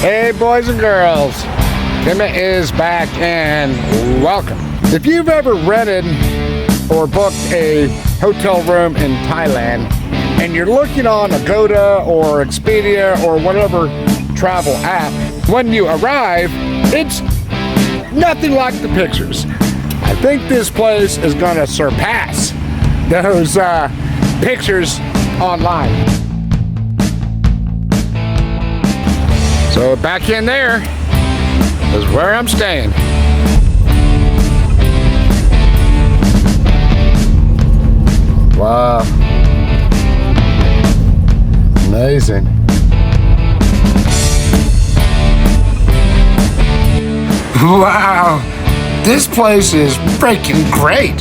Hey boys and girls, Timmy is back and welcome. If you've ever rented or booked a hotel room in Thailand and you're looking on Agoda or Expedia or whatever travel app, when you arrive, it's nothing like the pictures. I think this place is going to surpass those pictures online. So back in there is where I'm staying. Wow. Amazing. Wow. This place is freaking great.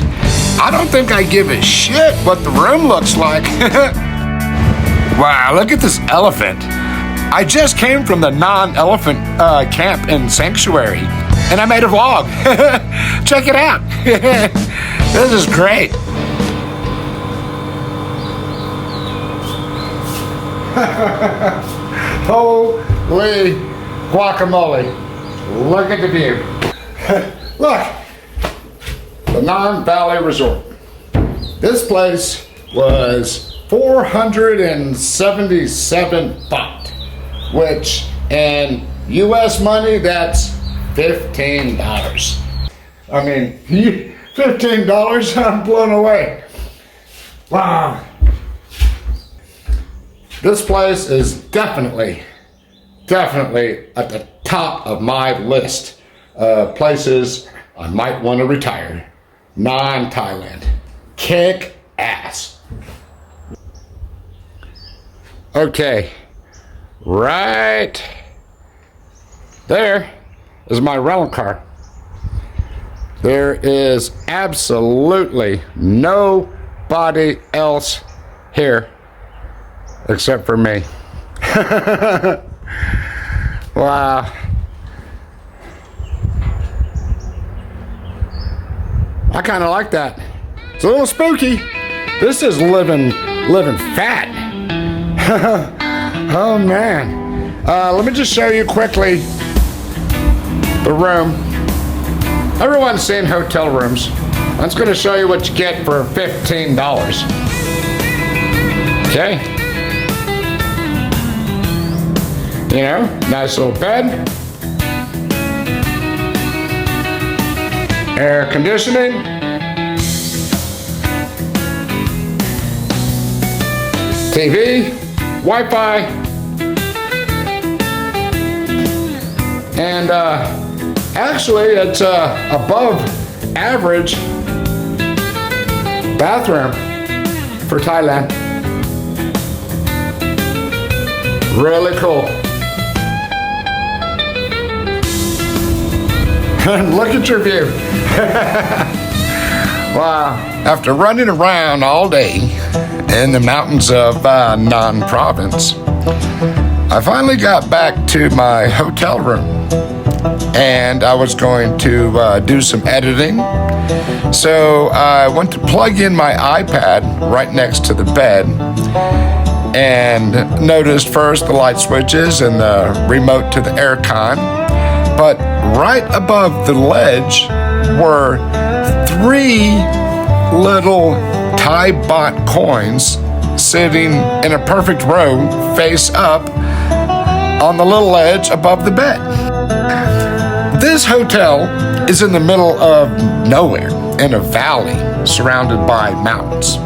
I don't think I give a shit what the room looks like. Wow, look at this elephant. I just came from the non-elephant camp and sanctuary, and I made a vlog. Check it out. This is great. Holy guacamole. Look at the view. Look, the Nan Valley Resort. This place was 477 baht. Which in US money, that's $15. I mean, $15, I'm blown away. Wow. This place is definitely at the top of my list of places I might want to retire. Non-Thailand. Kick ass. Okay. Right there is my rental car. There is absolutely nobody else here except for me. Wow. I kind of like that. It's a little spooky. This is living fat. Oh man. Let me just show you quickly the room. Everyone's seen hotel rooms. I'm just going to show you what you get for $15. Okay. You know, nice little bed. Air conditioning. TV. Wi-Fi, and actually it's above average bathroom for Thailand. Really cool. And look at your view. Wow. After running around all day in the mountains of Nan province, I finally got back to my hotel room and I was going to do some editing. So I went to plug in my iPad right next to the bed and noticed first the light switches and the remote to the aircon, but right above the ledge were 3 little Thai baht coins sitting in a perfect row face up on the little ledge above the bed. This hotel is in the middle of nowhere in a valley surrounded by mountains.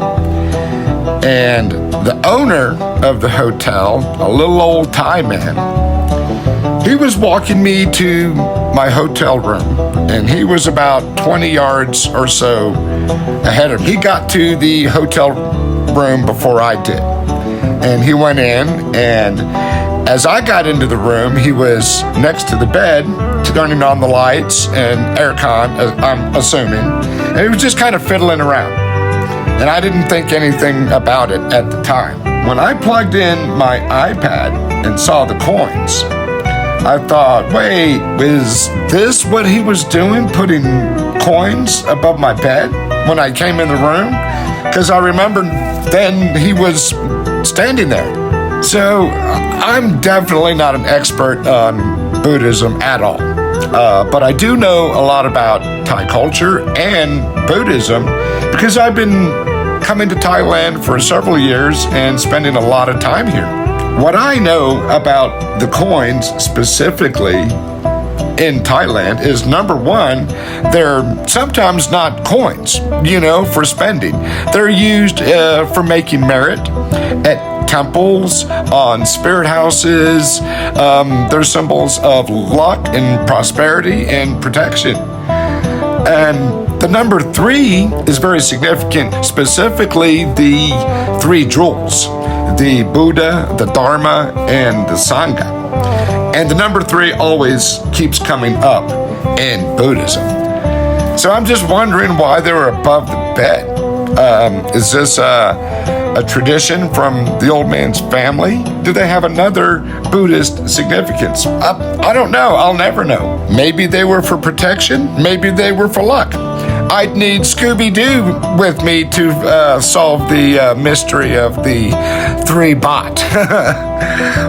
And the owner of the hotel, a little old Thai man, he was walking me to my hotel room, and he was about 20 yards or so ahead of me. He got to the hotel room before I did, and he went in, and as I got into the room, he was next to the bed, turning on the lights and aircon, I'm assuming, and he was just kind of fiddling around, and I didn't think anything about it at the time. When I plugged in my iPad and saw the coins, I thought, wait, is this what he was doing, putting coins above my bed when I came in the room? Because I remember then he was standing there So I'm definitely not an expert on Buddhism at all. But I do know a lot about Thai culture and Buddhism because I've been coming to Thailand for several years and spending a lot of time here. What I know about the coins specifically in Thailand is, number one, they're sometimes not coins, for spending. They're used for making merit at temples, on spirit houses. They're symbols of luck and prosperity and protection. And the number 3 is very significant, specifically the 3 jewels, the Buddha, the Dharma, and the Sangha. And the number 3 always keeps coming up in Buddhism. So I'm just wondering why they were above the bed. Is this a tradition from the old man's family? Do they have another Buddhist significance? I don't know. I'll never know. Maybe they were for protection. Maybe they were for luck. I'd need Scooby-Doo with me to solve the mystery of the 3 baht.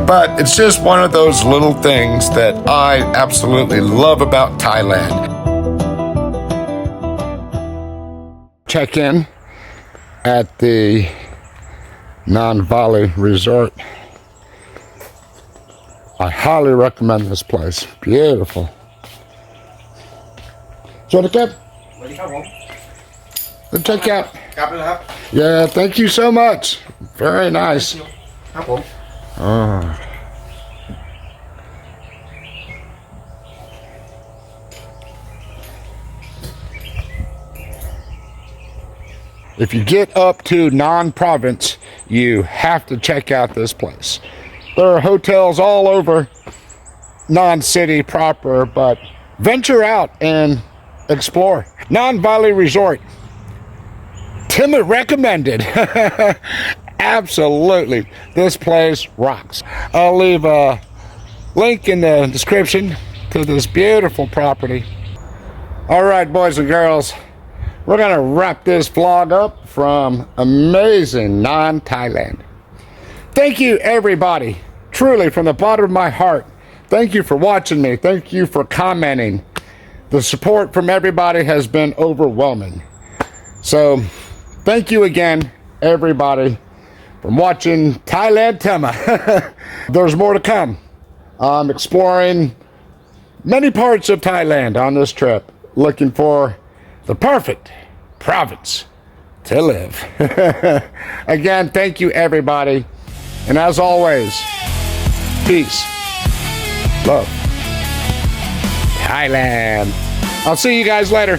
But it's just one of those little things that I absolutely love about Thailand. Check in at the Nan Valley Resort. I highly recommend this place. Beautiful. So to get the checkout. Yeah, thank you so much. Very nice. Oh. If you get up to Nan Province, you have to check out this place. There are hotels all over Nan City proper, but venture out and explore. Nan Valley Resort. Timmy recommended. Absolutely. This place rocks. I'll leave a link in the description to this beautiful property. All right, boys and girls. We're going to wrap this vlog up from amazing Nan, Thailand. Thank you, everybody. Truly, from the bottom of my heart. Thank you for watching me. Thank you for commenting. The support from everybody has been overwhelming. So, thank you again, everybody, from watching Thailand Tema. There's more to come. I'm exploring many parts of Thailand on this trip, looking for the perfect province to live. Again, thank you, everybody. And as always, peace, love, Thailand. I'll see you guys later.